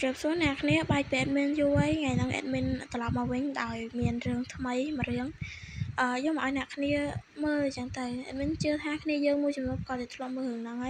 ជ្រាបសួរអ្នកគ្នាបាយពី admin យូរហើយថ្ងៃហ្នឹង admin ត្រឡប់មកវិញដោយមានរឿងថ្មីមួយរឿងយកមកឲ្យអ្នកគ្នាមើលអញ្ចឹងទៅ admin ជឿថាគ្នាយើងមួយចំនួនក៏តែធ្លាប់មើលរឿងហ្នឹងហើ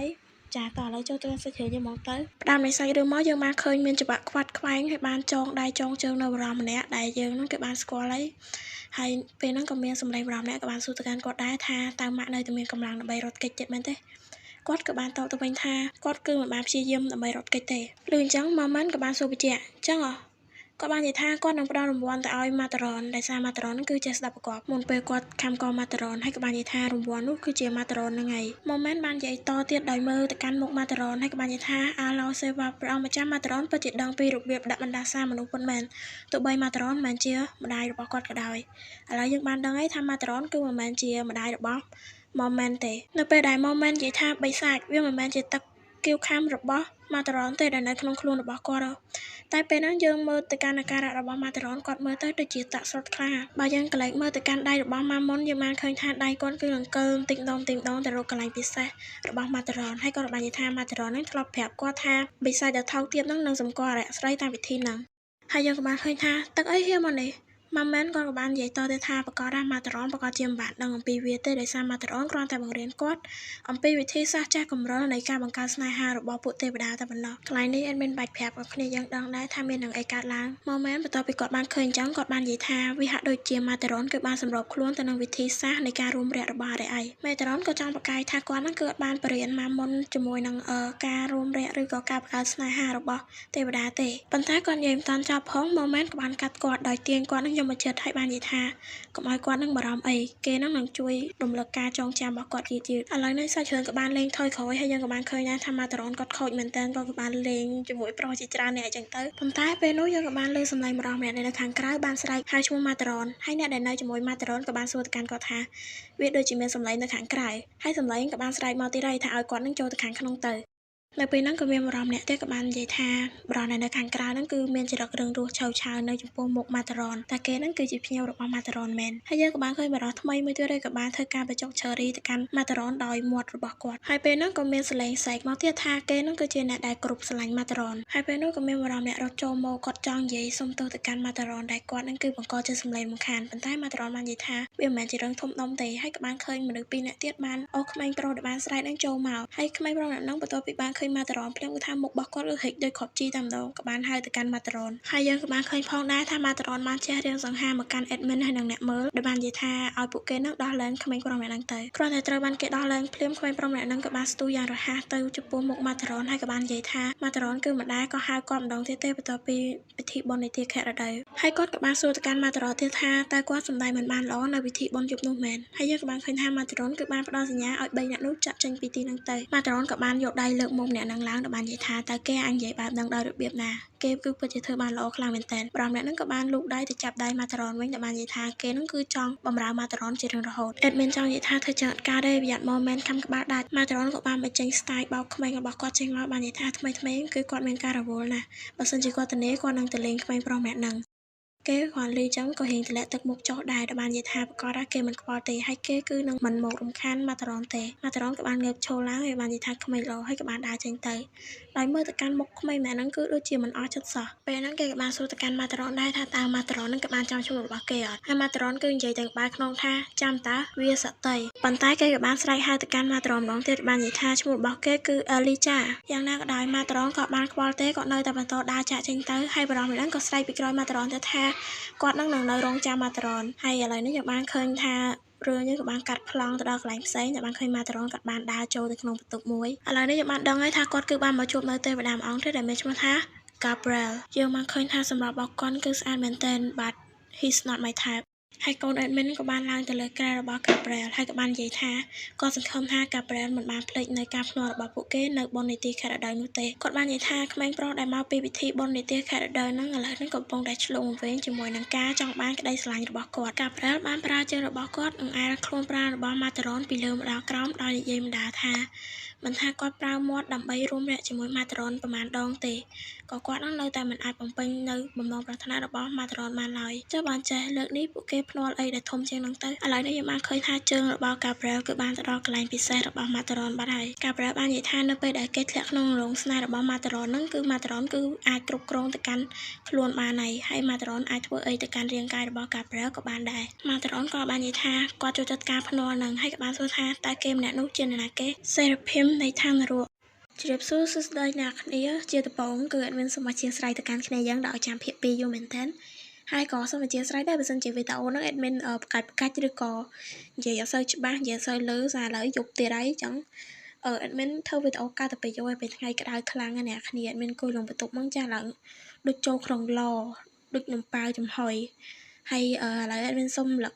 យចាតោះឥឡូវចូលទៅសាច់រឿងយើងមកទៅផ្ដើមនៃសាច់រឿងមកយើងបានឃើញមានច្បាក់ខ្វាត់ខ្វែងហើយបានចងដៃចងជើងនៅបរិមម្នាក់ដែលយើងហ្នឹងគេបានស្គាល់ហើយពេលហ្នឹងក៏មានសម្លេងបរិមម្នាក់ក៏បានសួរទៅកាន់គាត់ដែរថាតើម៉ាក់នៅតែមានកម្លាំងដើម្បីរត់គេចទៀតមែនទេគាត់ក៏បានតបទៅវិញថាគាត់គឺមិនបានព្យាយាមដើម្បីរត់គេចទេឮអញ្ចឹងម៉ាម៉ាន់ក៏បានសួរបញ្ជាក់អញ្ចឹងគាត់បាននិយាយថាគាត់នឹងផ្ដល់រង្វាន់ទៅឲ្យម៉ាតារ៉ុនដែលសារម៉ាតារ៉ុនហ្នឹងគឺចេះស្ដាប់ប្រកបមុនពេលគាត់ខំកម៉ាតារ៉ុនហើយក៏បាននិយាយថារង្វាន់នោះគឺជាម៉ាតារ៉ុនហ្នឹងហើយម៉ូមែនបាននិយាយតទៀតដោយមើលទៅកាន់មុខម៉ាតារ៉ុនហើយក៏បាននិយាយថាអាឡូសេវ៉ាព្រះអង្គម្ចាស់ម៉ាតារ៉ុនពិតជាដឹងពីរបៀបដាក់បណ្ដាសាមនុស្សពិតមែនទោះបីម៉ាតារ៉ុនមិនមែនជាម្ដាយរបស់គាត់ក៏ដោយឥឡូវយើងបានដឹងហើយថាម៉ាតារ៉ុនគឺមិនមែនជាម្ដាយរបស់ម៉ូមែនទេនៅពេលដែលម៉ូមែននិយាយថាបិសាចវាមិនមែនជាទឹកគៀវខាំរបស់ម៉ាតារ៉ុនទេដែលនៅក្នុងខ្លួនរបស់គាត់តែពេលហ្នឹងយើងមើលទៅកាន់អាការៈរបស់ម៉ាតារ៉ុនគាត់មើលទៅដូចជាតាក់ស្រុតខ្លាំងបើយើងកន្លែងមើលទៅកាន់ដៃរបស់ម៉ាមុនយើងបានឃើញថាដៃគាត់គឺនឹងកើតិចដងទៅរកកន្លែងពិសេសរបស់ម៉ាតារ៉ុនហើយគាត់បាននិយាយថាម៉ាតារ៉ុនហ្នឹងធ្លាប់ប្រាប់គាត់ថាបិសាចដែលថោកទាបហ្នឹងនឹងសម្គាល់អរិយស្រីតាមវិធីហ្នឹងហើយយើងក៏បានឃើញថាទឹកអីហៀមកនេះម៉ាមែនគាត់ក៏បាននិយាយតទៅថាប្រកាសថាម៉ាតារ៉ុនប្រកាសជាមិនបានដឹងអំពីវាទេដោយសារម៉ាតារ៉ុនគ្រាន់តែបង្រៀនគាត់អំពីវិធីសាស្ត្រចាស់កម្រិលនៃការបង្កើតស្នេហារបស់ពួកទេវតាតែប៉ុណ្ណោះកន្លែងនេះ admin បាច់ប្រាប់ឲ្យគ្នាយើងដឹងដែរថាមាននឹងអីកើតឡើងម៉ូមែនបន្ទាប់ពីគាត់បានឃើញអញ្ចឹងគាត់បាននិយាយថាវាហាក់ដូចជាម៉ាតារ៉ុនគឺបានសម្របខ្លួនទៅនឹងវិធីសាស្ត្រនៃការរួមរយៈរបស់អរិយម៉ាតារ៉ុនក៏ចង់ប្រកាយថាគាត់ហ្នឹងគឺអត់បានបរៀនម៉ាមុនជាមួយនឹងការរួមរយៈឬក៏ការបង្កើតស្នេហារបស់ទេវតាទេប៉ុន្តែគាត់និយាយមិនតាន់ចប់ផងម៉ូមែនក៏បានកាត់គាត់ដោយទាញគាត់នឹងយកមកចិត្តហើយបាននិយាយថាកុំឲ្យគាត់នឹងបារម្ភអីគេនឹងជួយរំលឹកការចងចាំរបស់គាត់យឺតឥឡូវនេះសាច់រឿងក៏បានលេងថយក្រោយហើយយើងក៏បានឃើញដែរថាម៉ាតារ៉ុនគាត់ខូចមែនតើគាត់ក៏បានលេងជាមួយប្រុសជាច្រើនអ្នកអញ្ចឹងទៅប៉ុន្តែពេលនោះយើងក៏បានលើសម្លេងម្ដងម្នាក់នៅខាងក្រៅបានស្រែកហៅឈ្មោះម៉ាតារ៉ុនហើយអ្នកដែលនៅជាមួយម៉ាតារ៉ុនក៏បានសួរទៅកាន់គាត់ថាវាដូចជាមានសម្លេងនៅខាងក្រៅហើយសម្លេងក៏បានស្រែកមកទៀតហើយថាឲ្យគាត់នឹងចូលទៅខាងក្នុងទៅនៅពេលហ្នឹងក៏មានបរិមម្នាក់ទៀតក៏បាននិយាយថាបរិមនៅខាងក្រៅហ្នឹងគឺមានចរិតរឹងរូសឆៅឆាវនៅចំពោះមុខម៉ាតារ៉ុនតែគេហ្នឹងគឺជាភ្ញៀវរបស់ម៉ាតារ៉ុនមែនហើយយើងក៏បានឃើញបរិមថ្មីមួយទៀតហើយក៏បានធ្វើការបញ្ចុកឈើរីទៅកាន់ម៉ាតារ៉ុនដោយមាត់របស់គាត់ហើយពេលហ្នឹងក៏មានសលេងសែកមកទៀតថាគេហ្នឹងគឺជាអ្នកដែលគ្រប់ស្រឡាញ់ម៉ាតារ៉ុនហើយពេលនោះក៏មានបរិមអ្នករត់ចូលមកគាត់ចង់និយាយសុំទោសទៅកាន់ម៉ាតារ៉ុនដែលគាត់ហ្នឹងគឺបង្កជាសម្លេងរំខានប៉ុន្តែម៉ាតារ៉ុនបាននិយាយថាវាមិនមែនជារឿងធំដុំទេហើយក៏បានឃើញមនុស្សពីរនាក់ទៀតបានអូក្មេងប្រុសដែលបានស្រែកហ្នឹងចូលមកហើយក្មេងប្រុសអ្នកហ្នឹងបន្ទាប់ពីបានឃើញម៉ាតារ៉ុនភ្លាមគឺថាមុខរបស់គាត់គឺហិចដូចគ្រាប់ជីតែម្ដងក៏បានហៅទៅកាន់ម៉ាតារ៉ុនហើយយើងក៏បានឃើញផងដែរថាម៉ាតារ៉ុនបានចេះរៀងសង្ហាមកកាន់ admin ហើយនិងអ្នកមើលដែលបាននិយាយថាឲ្យពួកគេនឹងដោះលែងក្មេងប្រុសម្នាក់ហ្នឹងទៅគ្រាន់តែត្រូវបានគេដោះលែងភ្លាមក្មេងប្រុសម្នាក់ហ្នឹងក៏បានស្ទុះយ៉ាងរហ័សទៅចំពោះមុខម៉ាតារ៉ុនហើយក៏បាននិយាយថាម៉ាតារ៉ុនគឺមិនដែលក៏ហៅគាត់ម្ដងទៀតទេបន្ទាប់ពីពិធីបុណ្យនីតិខែរដូវហើយគាត់ក៏បានសួរទៅកាន់ម៉ាតារ៉ុនទៀតថាតើគាត់សម្ដែងមិនបានល្អនៅពិធីបុណ្យយប់នោះមែនហើយយើងក៏បានឃើញថាម៉ាតារ៉ុនគឺបានផ្ដល់សញ្ញាឲ្យ3អ្នកនោះចាក់ចេញពីទីហ្នឹងទៅម៉ាតារ៉ុនក៏បានយកដៃលើកមុខម្នាក់ហ្នឹងឡើងដោយបាននិយាយថាតើគេអាចនិយាយបែបហ្នឹងដោយរបៀបណាគេគឺពិតជាធ្វើបានល្អខ្លាំងមែនទែនប្រហែលអ្នកហ្នឹងក៏បានលូកដៃទៅចាប់ដៃម៉ាតារ៉ុនវិញដែលបាននិយាយថាគេហ្នឹងគឺចង់បំរើម៉ាតារ៉ុនជារៀងរហូត admin ចង់និយាយថាធ្វើចឹងអត់ការទេប្រយ័ត្នម៉ូមែនខំក្បាលដាច់ម៉ាតារ៉ុនក៏បានបញ្ចេញ style បោកក្មេងរបស់គាត់ចេញមកបាននិយាយថាថ្មីគឺគាត់មានការរវល់ណាស់បើសិនជាគាត់ទៅនេះគាត់នឹងទៅលេងក្មេងប្រុសម្នាក់ហ្នឹងគេគ្រាន់ឮចឹងក៏ហ៊ានទម្លាក់ទឹកមុខចុះដែរដែលបាននិយាយថាប្រកាសថាគេមិនខ្វល់ទេហើយគេគឺនឹងមិនមករំខានម៉ាតារ៉ុនទេម៉ាតារ៉ុនក៏បានងើបឈរឡើងហើយបាននិយាយថាក្មេងលោហើយក៏បានដើរចេញទៅដោយមើលទៅកាន់មុខក្មេងម្នាក់ហ្នឹងគឺដូចជាមិនអស់ចិត្តសោះពេលហ្នឹងគេក៏បានសួរទៅកាន់ម៉ាតារ៉ុនដែរថាតើម៉ាតារ៉ុនហ្នឹងក៏បានចាំឈ្មោះរបស់គេអត់ហើយម៉ាតារ៉ុនគឺនិយាយទាំងក្បែរខ្នងថាចាំតើវាសតីប៉ុន្តែគេក៏បានស្រែកហៅទៅកាន់ម៉ាតារ៉ុនម្ដងទៀតបាននិយាយថាឈ្មោះរបស់គេគឺអេលីចាយ៉ាងណាក៏ដោយម៉ាតារ៉ុនក៏បានខ្វល់ទេគាត់នៅតែបន្តដើរចាក់ចេញទៅហើយបរិមម្នាក់ហ្នឹងក៏ស្រែកពីក្រោយម៉ាតារ៉ុនទៅថាគាត់នឹងនៅរងចាំម៉ាតារ៉ុនហើយឥឡូវនេះយើងបានឃើញថារឿងនេះក៏បានកាត់ប្លង់ទៅដល់កន្លែងផ្សេងតែបានឃើញម៉ាតារ៉ុនគាត់បានដើរចូលទៅក្នុងបន្ទប់មួយឥឡូវនេះយើងបានដឹងហើយថាគាត់គឺបានមកជួបនៅទេវតាម្អង្គទៀតដែលមានឈ្មោះថា Gabriel យើងបានឃើញថាសម្រាប់របស់គាត់គឺស្អាតមែនទែន but he's not my type ហើយកូន admin ក៏បានឡើងទៅលើក្រែរបស់ Gabriel ហើយក៏បាននិយាយថាគាត់សង្ឃឹមថា Gabriel មិនបានភ្លេចនៅការភ្នាល់របស់ពួកគេនៅបុណ្យនីតិខែរដូវនោះទេគាត់បាននិយាយថាក្មេងប្រុសដែលមកពីពិធីបុណ្យនីតិខែរដូវហ្នឹងឥឡូវនេះកំពុងតែឆ្លងវែងជាមួយនឹងការចង់បានក្តីស្រឡាញ់របស់គាត់ Gabriel បានប្រើជើងរបស់គាត់អង្អែលខ្លួនប្រាណរបស់ Mataron ពីលើមកដល់ក្រោមដោយនិយាយម្ដាថាមិនថាគាត់ប្រើមាត់ដើម្បីរួមរយៈជាមួយ Mataron ប្រមាណដងទេក៏ ក៏គាត់នឹងនៅតែមិនអាចបំពេញនៅបំណងប្រាថ្នារបស់ម៉ាតារ៉ុនបានឡើយចុះបានចេះលើកនេះពួកគេភ្នាល់អីដែលធំជាងនឹងទៅឥឡូវនេះយើងបានឃើញថាជើងរបស់ Gabriel គឺបានទៅដល់កន្លែងពិសេសរបស់ Mataron បាត់ហើយ Gabriel បាននិយាយថានៅពេលដែលគេធ្លាក់ក្នុងរោងស្នេហ៍របស់ Mataron ហ្នឹងគឺ Mataron គឺអាចគ្រប់គ្រងទៅកាន់ខ្លួនបានហើយ Mataron អាចធ្វើអីទៅកាន់រាងកាយរបស់ Gabriel ក៏បានដែរ Mataron ក៏បាននិយាយថាគាត់ចូលចិត្តការភ្នាល់ហ្នឹងហើយក៏បានសួរថាតើគេម្នាក់នោះជានរណាគេ Seraphim នៃឋាននរកជ្រាបសួរសួស្តីអ្នកគ្នាជាដំបូងគឺអត់មានសូមអធិស្ឋានទៅកាន់គ្នាយើងដោយចាំភាគ2យូរមែនតើហើយក៏សូមអធិស្ឋានដែរបើសិនជាវីដេអូហ្នឹង admin ផ្កាច់ឬក៏និយាយអត់សូវច្បាស់និយាយអត់សូវលឺសារឥឡូវយប់ទៀតហើយអញ្ចឹងadmin ធ្វើវីដេអូកាត់ទៅពេលយប់ហើយពេលថ្ងៃក្តៅខ្លាំងណាស់អ្នកគ្នា admin គួយលងបន្ទប់ហ្នឹងចាស់ឡើងដូចចូលក្នុងឡដូចនំប៉ាវចំហុយហើយឥឡូវ admin សុំលឹក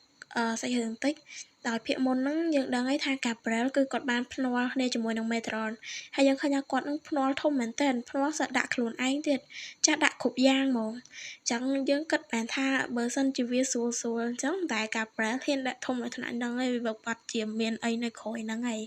សាច់រឿងបន្តិចដោយភាគមុនហ្នឹងយើងដឹងហើយថា Gabriel គឺគាត់បានភ្នាល់គ្នាជាមួយនឹង Metron ហើយយើងឃើញថាគាត់នឹងភ្នាល់ធំមែនទែនភ្នាល់សឹកដាក់ខ្លួនឯងទៀតចាស់ដាក់គ្រប់យ៉ាងហ្មងអញ្ចឹងយើងគិតបានថាបើសិនជាវាស្រួលអញ្ចឹងតែ Gabriel ហ៊ានដាក់ធំនៅថ្នាក់ហ្នឹងហើយវាបាត់ជាមានអីនៅក្រោយហ្នឹងហើយ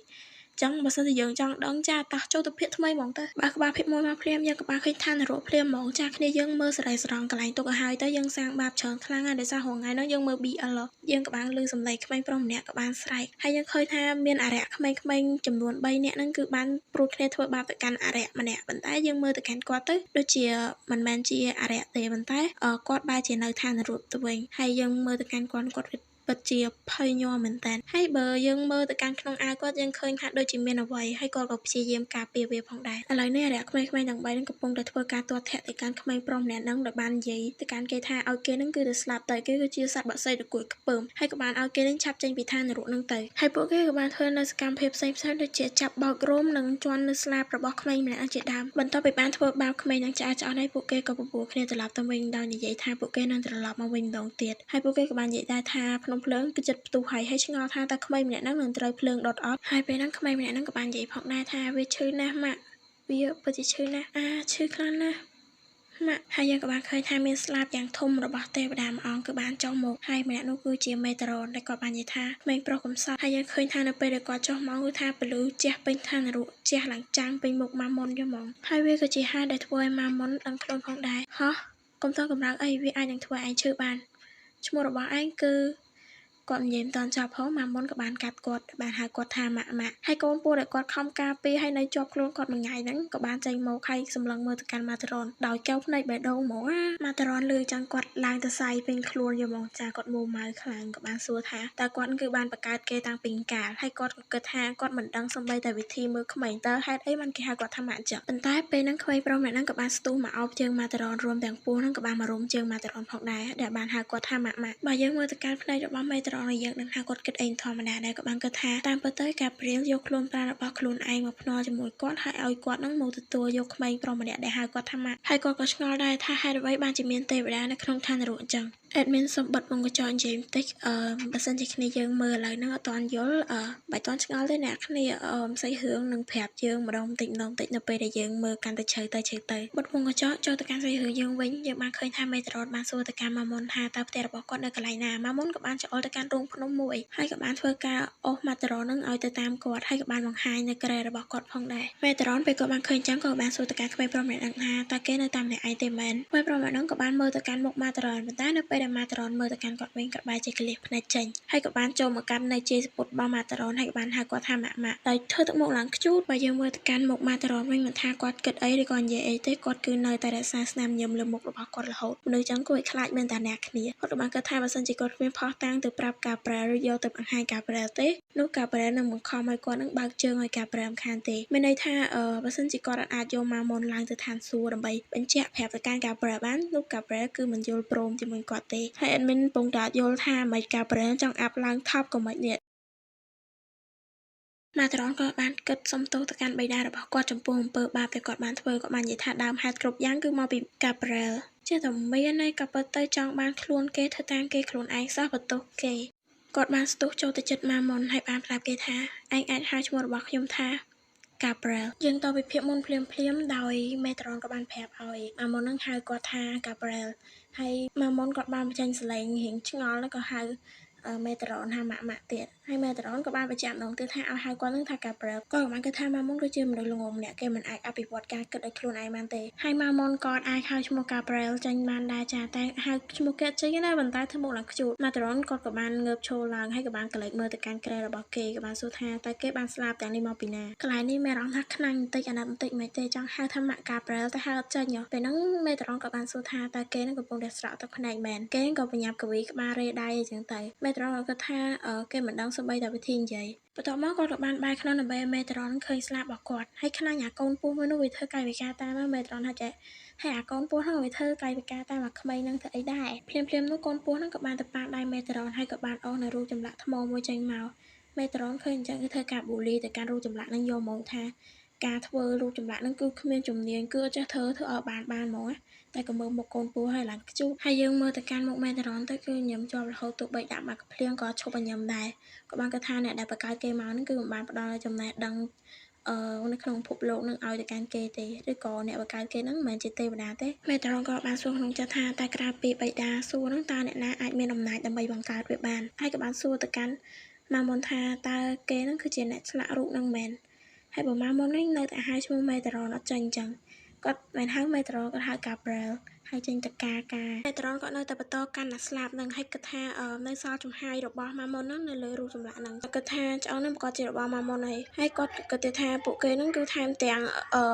ចឹងបើសិនជាយើងចង់ដឹងចាតោះចូលទៅភាគថ្មីហ្មងទៅបើក្បាលភាគ1មកភ្លាមយើងក៏បានឃើញឋាននរកភ្លាមហ្មងចាគ្នាយើងមើលសរីស្រង់កន្លែងទុកឲ្យហើយទៅយើងសាងបាបច្រើនខ្លាំងណាស់ដោយសាររងថ្ងៃហ្នឹងយើងមើល BL យើងក៏បានឮសំឡេងក្មេងប្រុសម្នាក់ក៏បានស្រែកហើយយើងឃើញថាមានអរិយក្មេងៗចំនួន3នាក់ហ្នឹងគឺបានព្រួតគ្នាធ្វើបាបទៅកាន់អរិយម្នាក់ប៉ុន្តែយើងមើលទៅកាន់គាត់ទៅដូចជាមិនមែនជាអរិយទេប៉ុន្តែគាត់បែរជានៅឋាននរកទៅវិញហើយយើងមើលទៅកាន់គាត់ពិតជាភ័យញ័រមែនតើហើយបើយើងមើលទៅកាន់ក្នុងអាវគាត់យើងឃើញថាដូចជាមានអ្វីហើយគាត់ក៏ព្យាយាមការពារវាផងដែរឥឡូវនេះអរិយក្មេងៗទាំង3នឹងកំពុងតែធ្វើការទាត់ធាក់ទៅកាន់ក្មេងប្រុសម្នាក់ហ្នឹងដែលបាននិយាយទៅកាន់គេថាឲ្យគេនឹងគឺទៅស្លាប់ទៅគេគឺជាសត្វបក្សីដ៏គួរខ្ពើមហើយក៏បានឲ្យគេនឹងឆាប់ចេញពីឋាននរកហ្នឹងទៅហើយពួកគេក៏បានធ្វើនៅសកម្មភាពផ្សេងៗដូចជាចាប់បោករោមនិងជន់នៅស្លាបរបស់ក្មេងម្នាក់ជាដើមបន្ទាប់ពីបានធ្វើបាបក្មេងនឹងឆ្អែតឆ្អន់ហើយពួកគេក៏បបួលគ្នាត្រឡប់ទៅវិញដោយនិយាយថាពួកគេនឹងត្រឡប់មកវិញម្ដងទៀតហើយពួកគេក៏បាននិយាយដែរថាភ្នំភ្លើងគឺចិត្តផ្ទុះហើយឆ្ងល់ថាតើក្មេងម្នាក់ហ្នឹងនឹងត្រូវភ្លើងដុតអត់ហើយពេលហ្នឹងក្មេងម្នាក់ហ្នឹងក៏បាននិយាយផងដែរថាវាឈឺណាស់ម៉ាក់វាពិតជាឈឺណាស់ឈឺខ្លាំងណាស់ម៉ាក់ហើយយើងក៏បានឃើញថាមានស្លាបយ៉ាងធំរបស់ទេវតាមួយអង្គគឺបានចុះមកហើយម្នាក់នោះគឺជាមេតារ៉ូនដែលគាត់បាននិយាយថាក្មេងប្រុសកំសត់ហើយយើងឃើញថានៅពេលដែលគាត់ចុះមកគឺថាពលឺជះពេញឋាននរកជះឡើងចាំងពេញមុខម៉ាមុនយហ្មងហើយវាក៏ជាហេតុដែលធ្វើឲ្យម៉ាមុនដឹងខ្លួនផងដែរហោះកុំតកម្រើកអីវាអាចនឹងធ្វើឲ្យឯងឈឺបានឈ្មោះរបស់ឯងគឺគាត់និយាយមិនតាន់ចប់ផងម៉ាមុនក៏បានកាត់គាត់បានហៅគាត់ថាម៉ាក់ហើយកូនពូដែលគាត់ខំការពារហើយនៅជាប់ខ្លួនគាត់មួយថ្ងៃហ្នឹងក៏បានចេញមកហើយសម្លឹងមើលទៅកាន់ម៉ាតារ៉ុនដោយកែវភ្នែកបេះដូងហ្មងម៉ាតារ៉ុនលឺចឹងគាត់ឡើងទៅសាយពេញខ្លួនយកហ្មងចាគាត់មួម៉ៅខ្លាំងក៏បានសួរថាតើគាត់គឺបានបង្កើតគេតាំងពីកាលហើយគាត់ក៏គិតថាគាត់មិនដឹងសូម្បីតែវិធីមើលក្មេងតើហេតុអីបានគេហៅគាត់ថាម៉ាក់ចឹងប៉ុន្តែពេលហ្នឹងក្មេងប្រុសម្នាក់ហ្នឹងក៏បានស្ទុះមកអោបជើងម៉ាតារ៉ុនរួមទាំងពោះហ្នឹងក៏បានមករុំជើងម៉ាតារ៉ុនផងដែរដែលបានហៅគាត់ថាម៉ាក់បើយើងមើលទៅកាន់ភ្នែករបស់ម៉ាតារ៉ុនហើយយើងដឹងថាគាត់គិតអីធម្មតាដែរក៏បានគិតថាតាមពិតទៅ Gabriel យកខ្លួនប្រាណរបស់ខ្លួនឯងមកភ្នាល់ជាមួយគាត់ហើយឲ្យគាត់នឹងមកទទួលយកក្មេងប្រុសម្នាក់ដែលហៅគាត់ថាម៉ាក់ហើយគាត់ក៏ឆ្ងល់ដែរថាហេតុអ្វីបានជាមានទេវតានៅក្នុងឋាននរកអញ្ចឹង admin សុំបិទវងកញ្ចក់និយាយបន្តិចបើសិនជាគ្នាយើងមើលឥឡូវហ្នឹងអត់ទាន់យល់បើអត់ទាន់ឆ្ងល់ទេអ្នកគ្នាផ្សេងរឿងនឹងប្រាប់យើងម្ដងបន្តិចនៅពេលដែលយើងមើលកាន់តែជ្រៅទៅបិទវងកញ្ចក់ចូលទៅកាន់ផ្សេងរឿងយើងវិញយើងបានឃើញថាមេតារ៉ុនបានសួរទៅកាន់ម៉ាមុនថាតើផ្ទះរបស់គាត់នៅកន្លែងណាម៉ាមុនក៏បានច្អល់ទៅកាន់រោងភ្នំមួយហើយក៏បានធ្វើការអូសម៉ាតារ៉ុននឹងឲ្យទៅតាមគាត់ហើយក៏បានបង្ហាញនៅក្រែរបស់គាត់ផងដែរមេតារ៉ុនពេលគាត់បានឃើញចឹងក៏បានសួរទៅកាន់ក្មេងប្រុសម្នាក់ថាតើគេនៅតាមម្នាក់ឯងទេមែនក្មេងប្រុសម្នាក់ហ្នឹងក៏បានមើលទៅកាន់មុខម៉ាតារ៉ុនប៉ុន្តែនៅពេលដែលម៉ាតារ៉ុនមើលទៅកាន់គាត់វិញគាត់បែរជាក្លៀសភ្នែកចេញហើយក៏បានចូលមកកាន់នៅជេរសពុតរបស់ម៉ាតារ៉ុនហើយក៏បានហៅគាត់ថាម៉ាក់ដោយធ្វើទឹកមុខឡើងខ្ជូតបើយើងមើលទៅកាន់មុខម៉ាតារ៉ុនវិញមិនថាគាត់គិតអីឬក៏និយាយអីទេគាត់គឺនៅតែរក្សាស្នាមញញឹមលើមុខរបស់គាត់រហូតមនុស្សចឹងគួរឲ្យខ្លាចមែនតាអ្នកគ្នាគាត់ក៏បានគិតថាបើសិនជាគាត់គ្មានផុសតាំងទៅប្រាប់ Gabriel ឬយកទៅបង្ហាញ Gabriel ទេនោះ Gabriel នឹងបង្ខំឲ្យគាត់នឹងបើកជើងឲ្យ Gabriel រំខានទេមានន័យថាបើសិនជាគាត់អាចយកម៉ាមុនឡើងទៅឋានសួគ៌ដើម្បីបញ្ជាក់ប្រាប់ទៅកាន់ Gabriel បាននោះ Gabriel គឺមិនយល់ព្រមជាមួយគាត់ទេហើយ admin កំពុងតែអត់យល់ថាមិន Gabriel ចង់អាប់ឡើងថប់ក៏មិននេះម៉ាតារ៉ុនក៏បានគិតសុំទោសទៅកាន់បិតារបស់គាត់ចំពោះអំពើបាបដែលគាត់បានធ្វើគាត់បាននិយាយថាដើមហេតុគ្រប់យ៉ាងគឺមកពី Gabriel ជាតែមានឯងក៏ពិតទៅចង់បានខ្លួនគេធ្វើតាមគេខ្លួនឯងសោះបន្ទោសគេគាត់បានស្ទុះចូលទៅចិត្តម៉ាមុនហើយបានប្រាប់គេថាឯងអាចហៅឈ្មោះរបស់ខ្ញុំថា Gabriel យើងតទៅភាគមុនភ្លាមដោយមេតារ៉ុនក៏បានប្រាប់ឲ្យម៉ាមុននឹងហៅគាត់ថា Gabriel ហើយម៉ាមុនគាត់បានបញ្ចេញសលេងរៀងឆ្ងល់ក៏ហៅ មេតារ៉នថាម៉ាក់ទៀតហើយមេតារ៉នក៏បានបញ្ជាក់ម្ដងទៀតថាឲ្យហៅគាត់នឹងថាកាប្រែលគាត់ក៏បានគិតថាម៉ាមុនគឺជាមនុស្សល្ងងម្នាក់គេមិនអាចអភិវឌ្ឍការគិតឲ្យខ្លួនឯងបានទេហើយម៉ាមុនក៏អាចហៅឈ្មោះកាប្រែលចេញបានដែរចាតែហៅឈ្មោះគេចេញណាប៉ុន្តែធ្វើមុខឡើងខ្ជួតម៉ាតារ៉នគាត់ក៏បានងើបឈរឡើងហើយក៏បានកលេចមើលទៅកាន់ក្រែរបស់គេក៏បានសួរថាតើគេបានស្លាប់ទាំងនេះមកពីណាកន្លែងនេះមានអារម្មណ៍ថាខ្លាំងបន្តិចអាណិតបន្តិចមិនទេចង់ហៅថាម៉ាក់កាប្រែលតែហៅអត់ចេញពេលហ្នឹងមេតារ៉នក៏បានសួរថាតើគេនឹងកំពុងតែស្រក់ទឹកភ្នែកមែនគេក៏បញ្ញាប់កវីក្បាលរេដៃអីចឹងទៅមេតារ៉នក៏គិតថាគេមិនដឹងសូម្បីតែវិធីនិយាយបន្ទាប់មកគាត់ក៏បានបែរខ្លួនដើម្បីមេតារ៉នឃើញស្លាប់របស់គាត់ហើយខ្លាញ់អាកូនពស់មួយនោះវាធ្វើកាយវិការតាមមេតារ៉នថាចេះហើយអាកូនពស់ហ្នឹងវាធ្វើកាយវិការតាមអាក្មេងហ្នឹងធ្វើអីដែរភ្លាមនោះកូនពស់ហ្នឹងក៏បានទៅប៉ាដៃមេតារ៉នហើយក៏បានអស់នៅរូបចម្លាក់ថ្មមួយចេញមកមេតារ៉នឃើញអញ្ចឹងគឺធ្វើការបូលីទៅកាន់រូបចម្លាក់ហ្នឹងយកមកថាការធ្វើរូបចម្លាក់ហ្នឹងគឺគ្មានជំនាញគឺចេះធ្វើឲ្យបានហ្មងតែក៏មើលមុខកូនពស់ហើយឡើងខ្ជូតហើយយើងមើលទៅកាន់មុខមេតារ៉នទៅគឺញឹមជាប់រហូតទោះបីដាក់មកភ្លៀងក៏ឈប់ឲ្យញឹមដែរក៏បានគាត់ថាអ្នកដែលបង្កើតគេមកហ្នឹងគឺមិនបានផ្ដល់ចំណេះដឹងនៅក្នុងពិភពលោកនឹងឲ្យទៅកាន់គេទេឬក៏អ្នកបង្កើតគេហ្នឹងមិនមែនជាទេវតាទេមេតារ៉នក៏បានសួរក្នុងចិត្តថាតែក្រៅពីបិតាសួរហ្នឹងតើអ្នកណាអាចមានអំណាចដើម្បីបង្កើតវាបានហើយក៏បានសួរទៅកាន់ម៉ាមុនថាតើគេហ្នឹងគឺជាអ្នកឆ្លាក់រូបហ្នឹងមែនហើយបើម៉ាមុននេះនៅតែហៅឈ្មោះមេតារ៉នអត់ចេញអញ្ចឹងគាត់មិនហៅមេតារ៉នគាត់ហៅកាប្រែលហើយចេញតកាមេតារ៉នក៏នៅតែបន្តកាន់តែស្លាប់នឹងហើយគិតថានៅសល់ចំហាយរបស់ម៉ាមុនហ្នឹងនៅលើរូបចម្លាក់ហ្នឹងគិតថាឆ្អឹងហ្នឹងប្រកាសជារបស់ម៉ាមុនហើយគាត់គិតទៅថាពួកគេហ្នឹងគឺថែមទាំង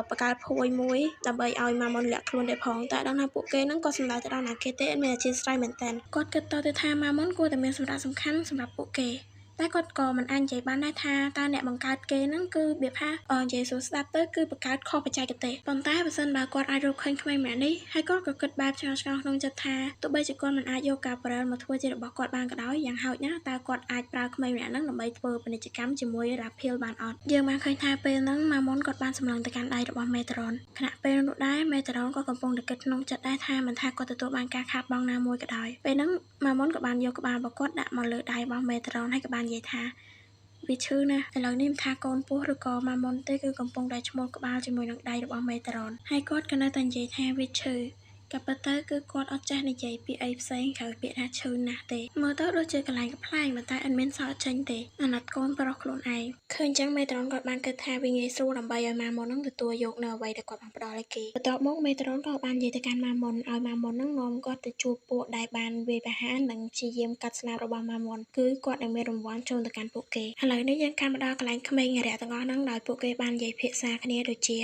បង្កើតភួយមួយដើម្បីឲ្យម៉ាមុនលាក់ខ្លួនដែរផងតែដឹងថាពួកគេហ្នឹងក៏សម្ដៅទៅដល់ណាគេទេអត់មានអធិស្ឋានមែនតើគាត់គិតទៅថាម៉ាមុនគួរតែមានសម្រាប់សំខាន់សម្រាប់ពួកគេតែគាត់ក៏មិនអាចនិយាយបានដែរថាតើអ្នកបង្កើតគេហ្នឹងគឺវាថានិយាយសួរស្ដាប់ទៅគឺបង្កើតខុសបច្ចេកទេសប៉ុន្តែបើសិនបើគាត់អាចរកឃើញក្មេងម្នាក់នេះហើយគាត់ក៏គិតបែបឆ្ងល់ក្នុងចិត្តថាទោះបីជាគាត់មិនអាចយកកាប្រែលមកធ្វើជារបស់គាត់បានក៏ដោយយ៉ាងហោចណាស់តើគាត់អាចប្រើក្មេងម្នាក់ហ្នឹងដើម្បីធ្វើពាណិជ្ជកម្មជាមួយរ៉ាភៀលបានអត់យើងបានឃើញថាពេលហ្នឹងម៉ាមុនគាត់បានសម្លឹងទៅកាន់ដៃរបស់មេតារ៉នខណៈពេលនោះដែរមេតារ៉នក៏កំពុងតែគិតក្នុងចិត្តដែរថាមិនថាគាត់ទទួលបានការខាតបង់ណាមួយក៏ដោយពេលហ្នឹងម៉ាមុនក៏បានយកក្បាលរបស់គាត់ដាក់មកលើដៃរបស់មេតារ៉នហើយក៏បាននិយាយថាវាឈឺណាស់ឥឡូវនេះមិនថាកូនពស់ឬក៏ម៉ាមុនទេគឺកំពុងតែឈ្មោះក្បាលជាមួយនឹងដៃរបស់មេតារ៉នហើយគាត់ក៏នៅតែនិយាយថាវាឈឺក៏ប៉ុន្តែគឺគាត់អត់ចេះនិយាយពាក្យអីផ្សេងក្រៅពាក្យថាឈឺណាស់ទេមើលទៅដូចជាកន្លែងកំ pl ែងប៉ុន្តែអត់មានសល់ចេញទេអាណិតកូនប្រុសខ្លួនឯងឃើញអញ្ចឹងមេតារ៉នគាត់បានគិតថាវាងាយស្រួលដើម្បីឲ្យម៉ាមុននឹងទទួលយកនៅអ្វីដែលគាត់បានផ្ដល់ឲ្យគេបន្ទាប់មកមេតារ៉នក៏បាននិយាយទៅកាន់ម៉ាមុនឲ្យម៉ាមុននឹងនាំគាត់ទៅជួបពួកដែលបានវាយប្រហារនិងព្យាយាមកាត់ស្លាប់របស់ម៉ាមុនគឺគាត់នឹងមានរង្វាន់ជូនទៅកាន់ពួកគេឥឡូវនេះយើងកាន់មកដល់កន្លែងក្មេងរយៈទាំងអស់ហ្នឹងដោយពួកគេបាននិយាយភាសាគ្នាដូចជា